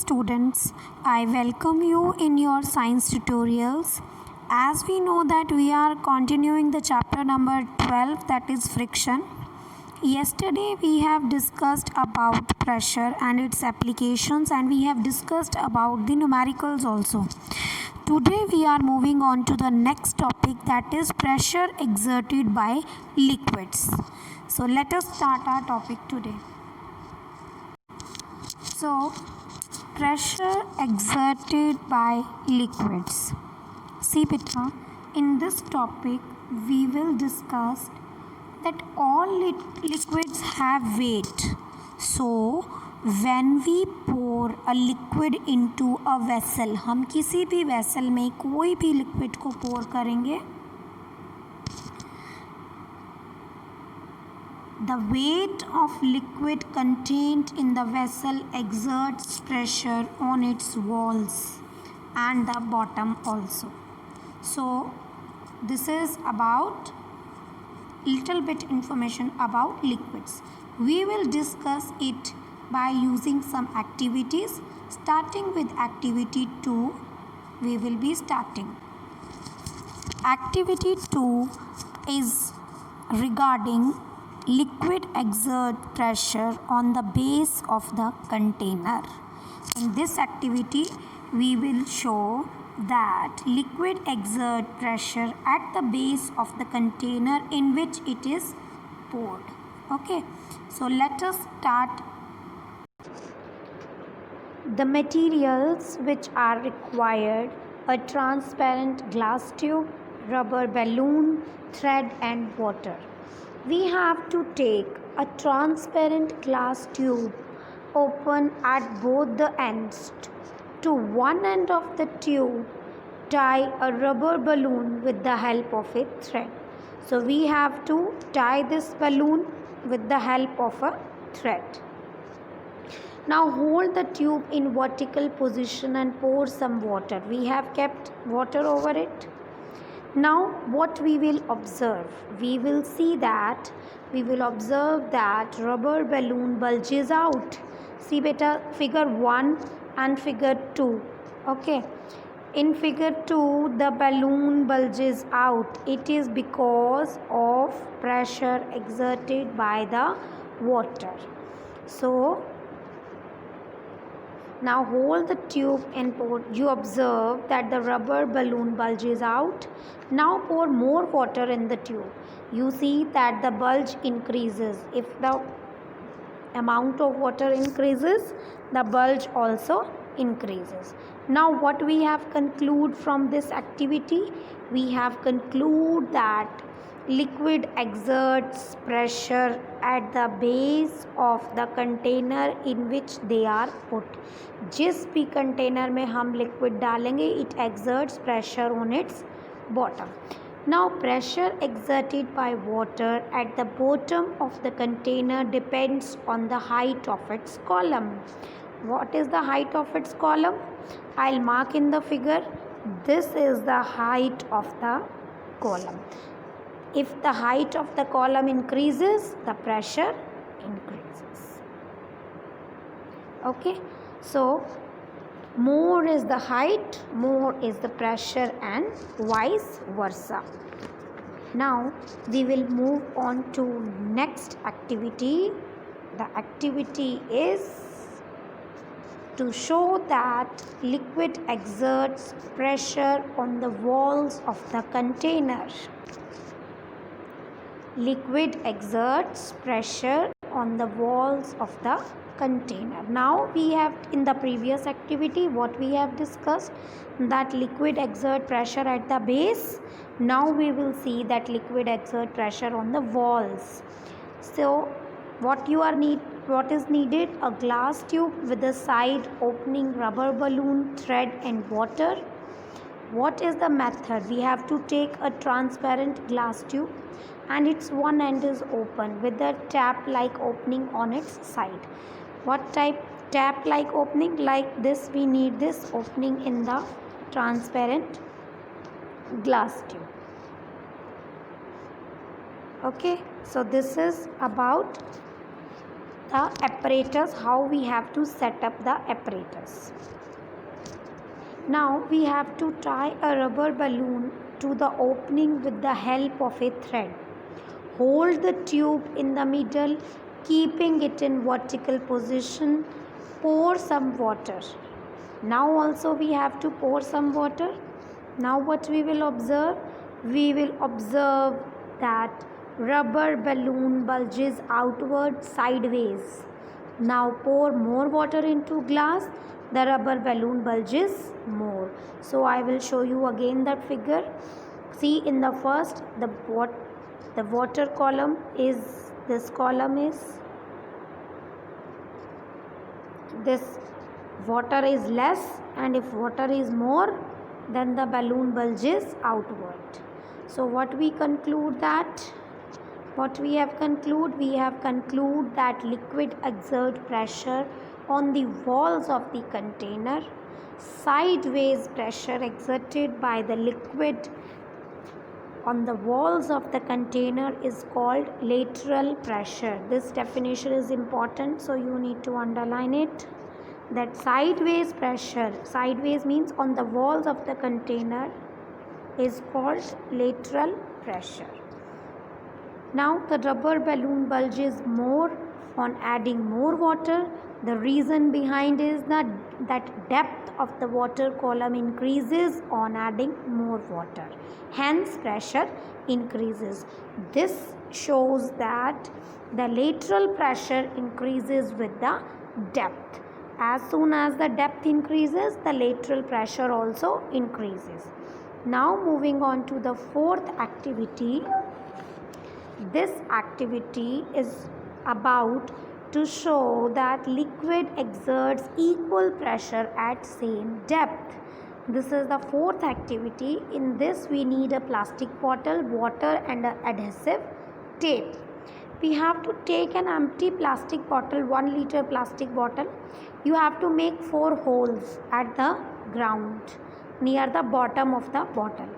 students, I welcome you in your science tutorials. As we know that we are continuing the chapter number 12, that is friction. Yesterday we have discussed about pressure and its applications, and we have discussed about the numericals also. Today we are moving on to the next topic, that is pressure exerted by liquids. So let us start our topic today. So pressure exerted by liquids. See beta, in this topic we will discuss that all liquids have weight. So when we pour a liquid into a vessel, हम किसी भी vessel में कोई भी liquid को pour करेंगे, the weight of liquid contained in the vessel exerts pressure on its walls and the bottom also. So this is about little bit information about liquids. We will discuss it by using some activities. Starting with activity 2, we will be starting. Activity 2 is regarding liquid exert pressure on the base of the container. In this activity, we will show that liquid exert pressure at the base of the container in which it is poured. Okay, so let us start. The materials which are required: a transparent glass tube, rubber balloon, thread and water. We have to take a transparent glass tube, open at both the ends. To one end of the tube, tie a rubber balloon with the help of a thread. So we have to tie this balloon with the help of a thread. Now hold the tube in vertical position and pour some water. We have kept water over it. Now what we will observe? We will observe that rubber balloon bulges out. See beta, figure 1 and figure 2. Okay. In figure 2, the balloon bulges out. It is because of pressure exerted by the water. So now hold the tube and pour. You observe that the rubber balloon bulges out. Now pour more water in the tube. You see that the bulge increases. If the amount of water increases, the bulge also increases. Now what we have conclude from this activity? We have conclude that liquid exerts pressure at the base of the container in which they are put. जिस भी container में हम liquid डालेंगे, it exerts pressure on its bottom. Now pressure exerted by water at the bottom of the container depends on the height of its column. What is the height of its column? I'll mark in the figure. This is the height of the column. If the height of the column increases, the pressure increases. Okay, so more is the height, more is the pressure, and vice versa. Now we will move on to next activity. The activity is to show that liquid exerts pressure on the walls of the container. Liquid exerts pressure on the walls of the container. Now we have, in the previous activity, what we have discussed, that liquid exert pressure at the base. Now we will see that liquid exert pressure on the walls. So what is needed? A glass tube with a side opening, rubber balloon, thread and water. What is the method? We have to take a transparent glass tube and its one end is open with a tap like opening on its side. What type tap like opening? Like this, we need this opening in the transparent glass tube. Okay, so this is about the apparatus, how we have to set up the apparatus. Now we have to tie a rubber balloon to the opening with the help of a thread. Hold the tube in the middle, keeping it in vertical position. Pour some water. Now also we have to pour some water. Now what we will observe? We will observe that rubber balloon bulges outward sideways. Now pour more water into glass. The rubber balloon bulges more. So I will show you again that figure. See, in the first, the water column is, this column is, this water is less, and if water is more, then the balloon bulges outward. So what we conclude that? What we have concluded? We have concluded that liquid exert pressure on the walls of the container. Sideways pressure exerted by the liquid on the walls of the container is called lateral pressure. This definition is important, so you need to underline it. That sideways pressure, sideways means on the walls of the container, is called lateral pressure. Now the rubber balloon bulges more on adding more water. The reason behind is that depth of the water column increases on adding more water. Hence pressure increases. This shows that the lateral pressure increases with the depth. As soon as the depth increases, the lateral pressure also increases. Now moving on to the fourth activity. This activity is about to show that liquid exerts equal pressure at same depth. This is the fourth activity. In this we need a plastic bottle, water and an adhesive tape. We have to take an empty plastic bottle, 1 liter plastic bottle. You have to make 4 holes at the ground near the bottom of the bottle.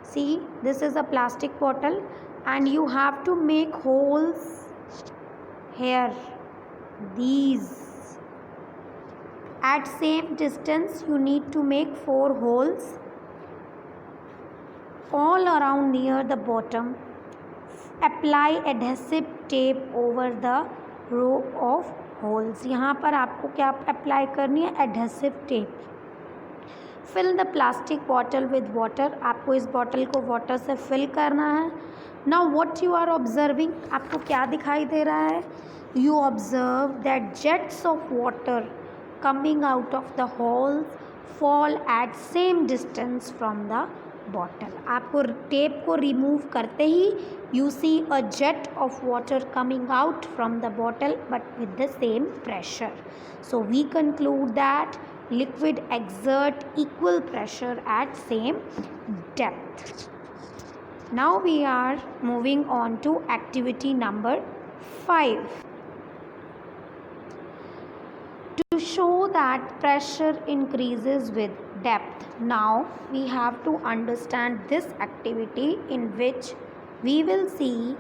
See, this is a plastic bottle and you have to make holes here, these. At same distance you need to make 4 holes all around near the bottom. Apply adhesive tape over the row of holes. यहाँ पर आपको क्या apply करनी है? Adhesive tape. Fill the plastic bottle with water. आपको इस bottle को water से फिल करना है. Now what you are observing, आपको क्या दिखाई दे रहा है? You observe that jets of water coming out of the holes fall at same distance from the bottle. आपको टेप को रिमूव करते ही you see a jet of water coming out from the bottle but with the same pressure. So we conclude that liquid exert equal pressure at same depth. Now we are moving on to activity number 5. To show that pressure increases with depth. Now we have to understand this activity in which we will see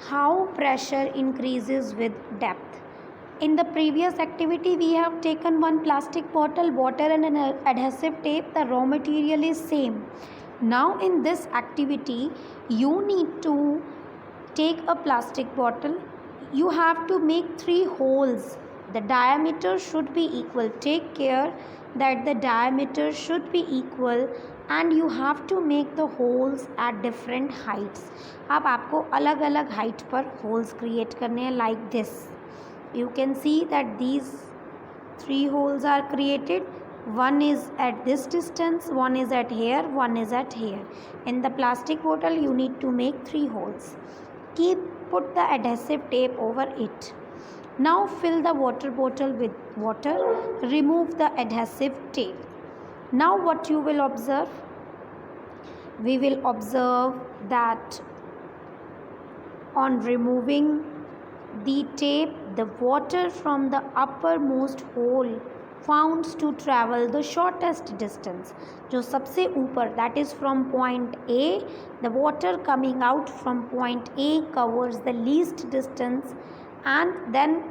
how pressure increases with depth. In the previous activity we have taken one plastic bottle, water and an adhesive tape. The raw material is same. Now in this activity you need to take a plastic bottle. You have to make 3 holes. The diameter should be equal. Take care that the diameter should be equal and you have to make the holes at different heights. अब आपको अलग अलग height पर holes create करने हैं like this. You can see that these 3 holes are created. One is at this distance, one is at here, one is at here. In the plastic bottle you need to make 3 holes. Put the adhesive tape over it. Now fill the water bottle with water. Remove the adhesive tape. Now what you will observe? We will observe that on removing the tape, the water from the uppermost hole found to travel the shortest distance. जो सबसे ऊपर, that is from point A, the water coming out from point A covers the least distance and then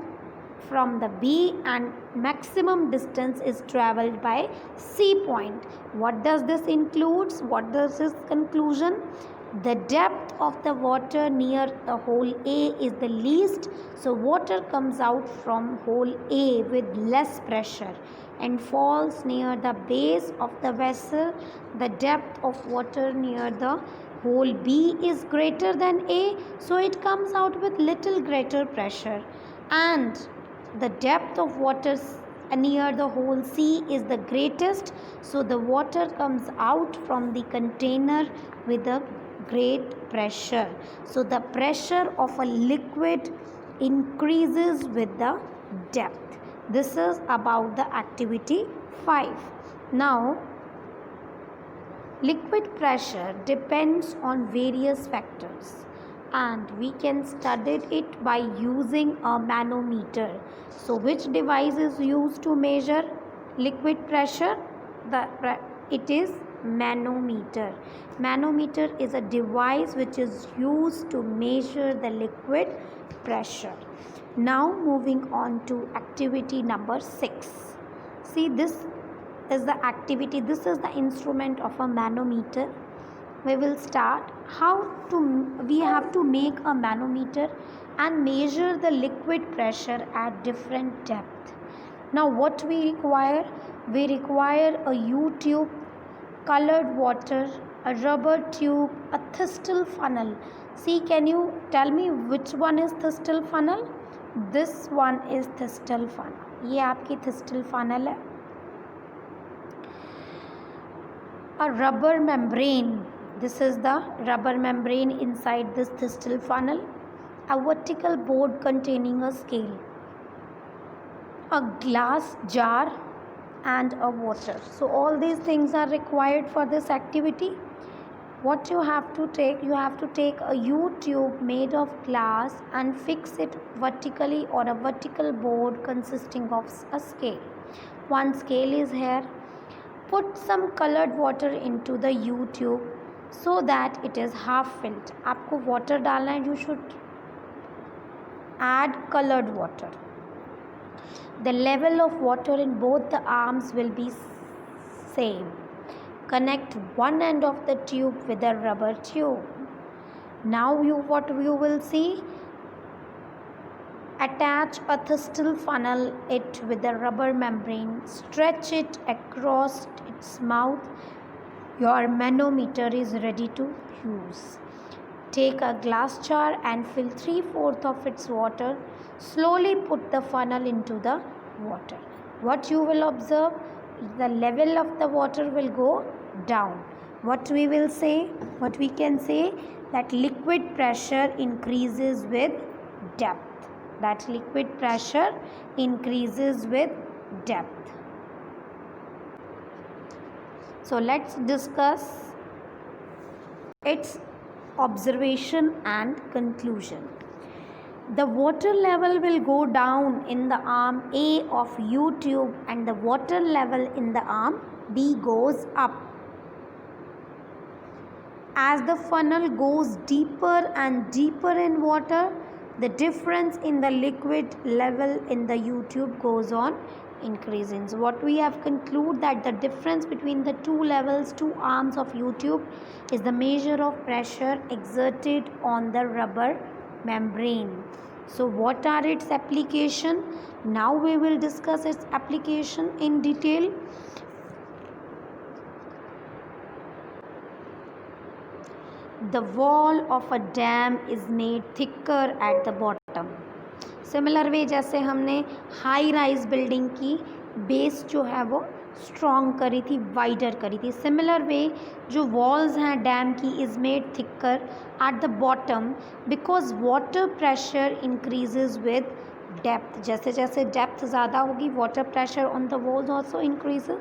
from the B and maximum distance is traveled by C point. What does this includes? What does this conclusion? The depth of the water near the hole A is the least, so water comes out from hole A with less pressure and falls near the base of the vessel. The depth of water near the hole B is greater than A, so it comes out with little greater pressure, and the depth of water near the hole C is the greatest, so the water comes out from the container with a great pressure. So the pressure of a liquid increases with the depth. This is about the activity 5. Now, liquid pressure depends on various factors, and we can study it by using a manometer. So which device is used to measure liquid pressure? It is manometer. Manometer is a device which is used to measure the liquid pressure. Now moving on to activity number 6. See, this is the activity, this is the instrument of a manometer. We will start we have to make a manometer and measure the liquid pressure at different depth. Now what we require? We require a U-tube, colored water, a rubber tube, a Thistle funnel. See, can you tell me which one is Thistle funnel? This one is Thistle funnel. ये आपकी Thistle funnel है. A rubber membrane. This is the rubber membrane inside this Thistle funnel. A vertical board containing a scale, a glass jar, and a water. So all these things are required for this activity. What you have to take? You have to take a U-tube made of glass and fix it vertically on a vertical board consisting of a scale. One scale is here. Put some colored water into the U-tube so that it is half filled. आपको water डालना है. You should add colored water. The level of water in both the arms will be same. Connect one end of the tube with a rubber tube. Now what you will see? Attach a Thistle funnel it with a rubber membrane. Stretch it across its mouth. Your manometer is ready to use. Take a glass jar and fill 3/4 of its water. Slowly put the funnel into the water. What you will observe? The level of the water will go down. What we will say? What we can say? That liquid pressure increases with depth. That liquid pressure increases with depth. So let's discuss its observation and conclusion. The water level will go down in the arm A of U-tube and the water level in the arm B goes up. As the funnel goes deeper and deeper in water, the difference in the liquid level in the U-tube goes on increasing. So what we have concluded that the difference between the two levels, two arms of U-tube is the measure of pressure exerted on the rubber membrane. So what are its application? Now we will discuss its application in detail. The wall of a dam is made thicker at the bottom. Similar way जैसे हमने high rise building की base जो है वो strong करी थी, wider करी थी, सिमिलर वे जो वॉल्स हैं डैम की is made thicker at the bottom because water pressure increases with depth. जैसे जैसे डेप्थ ज़्यादा होगी water pressure on the walls also increases.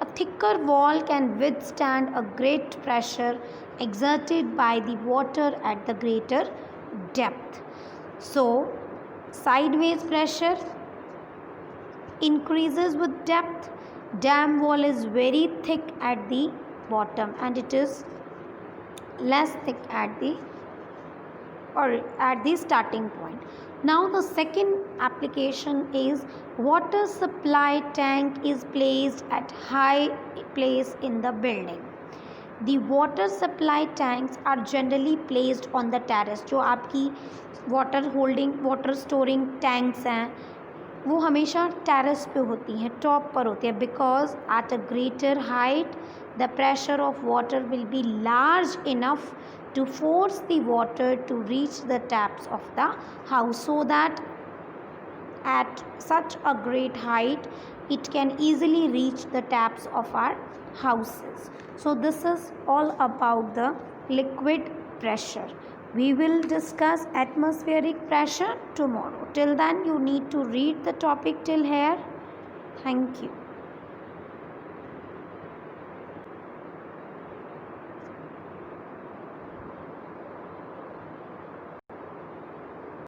A thicker wall can withstand a great pressure exerted by the water at the greater depth. So sideways pressure increases with depth. Dam wall is very thick at the bottom and it is less thick at the starting point. Now the second application is water supply tank is placed at high place in the building. The water supply tanks are generally placed on the terrace. जो आपकी water holding water storing tanks हैं वो हमेशा terrace पे होती हैं, top पर होती है, because at a greater height the pressure of water will be large enough to force the water to reach the taps of the house, so that at such a great height it can easily reach the taps of our houses. So this is all about the liquid pressure. We will discuss atmospheric pressure tomorrow. Till then you need to read the topic till here. Thank you.